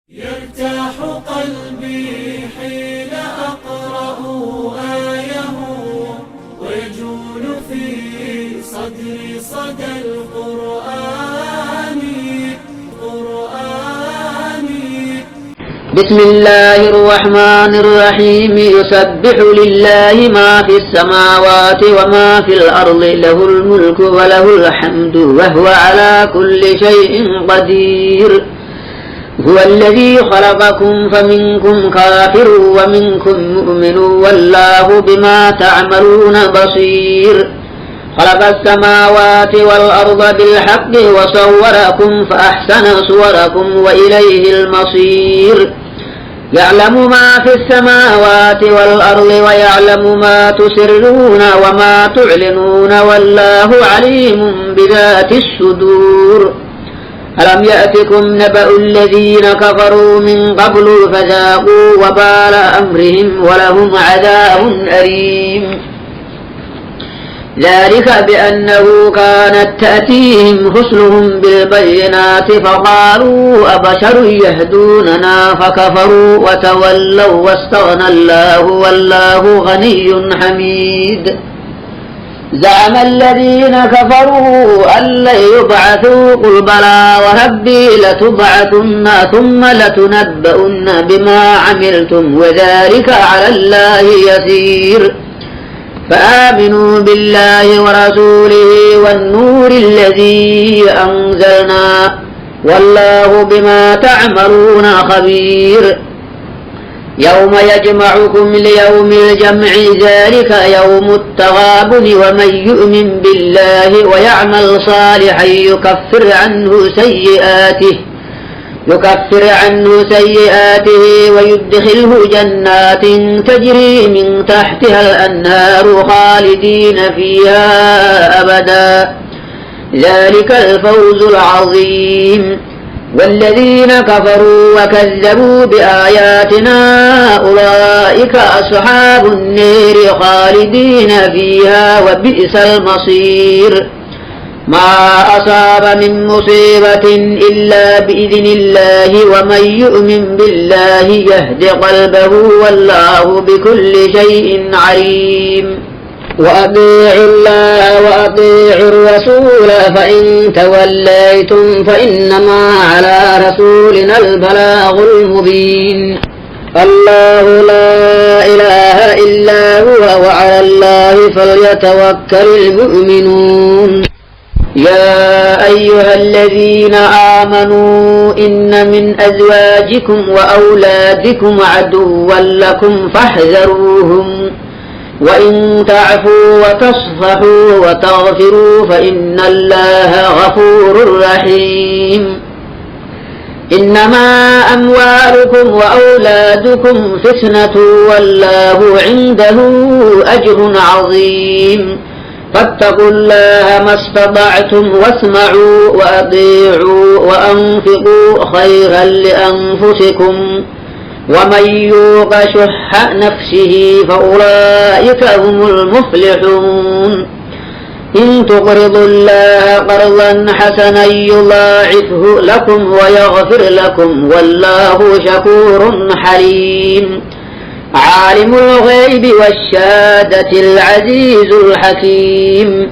يرتاح قلبي حين أقرأ آيه ويجول في صدري صدى القرآن. بسم الله الرحمن الرحيم. يسبح لله ما في السماوات وما في الأرض، له الملك وله الحمد وهو على كل شيء قدير. هو الذي خلقكم فمنكم كافر ومنكم مؤمن والله بما تعملون بصير. خلق السماوات والأرض بالحق وصوركم فأحسن صوركم وإليه المصير. يعلم ما في السماوات والأرض ويعلم ما تسرون وما تعلنون والله عليم بذات الصدور. ألم يأتكم نبأ الذين كفروا من قبل فذاقوا وبال أمرهم ولهم عذاب أليم. ذلك بأنه كانت تأتيهم رسلهم بالبينات فقالوا أبشر يهدوننا فكفروا وتولوا واستغنى الله والله غني حميد. زعم الذين كفروا أن لن يبعثوا قل بلى وربي لتبعثن ثم لتنبؤن بما عملتم وذلك على الله يسير. فآمنوا بالله ورسوله والنور الذي أنزلنا والله بما تعملون خبير. يوم يجمعكم ليوم الجمع ذلك يوم التغابن ومن يؤمن بالله ويعمل صالحا يكفر عنه سيئاته ويدخله جنات تجري من تحتها الأنهار خالدين فيها أبدا. ذلك الفوز العظيم. والذين كفروا وكذبوا بآياتنا أولئك أصحاب النار خالدين فيها وبئس المصير. ما أصاب من مصيبة إلا بإذن الله ومن يؤمن بالله يهد قلبه والله بكل شيء عليم. وأطيعوا الله وأطيعوا الرسول فإن توليتم فإنما على رسولنا البلاغ المبين. الله لا إله إلا هو وعلى الله فليتوكل المؤمنون. يا أيها الذين آمنوا إن من أزواجكم وأولادكم عدوا لكم فاحذروهم وإن تعفوا وتصفحوا وتغفروا فإن الله غفور رحيم. إنما أموالكم وأولادكم فتنة والله عنده أجر عظيم. فاتقوا الله ما استطعتم واسمعوا وأطيعوا وأنفقوا خيرا لأنفسكم ومن يوق شح نفسه فأولئك هم المفلحون. إن تقرضوا الله قرضا حسنا يضاعفه لكم ويغفر لكم والله شكور حليم. عالم الغيب والشهادة العزيز الحكيم.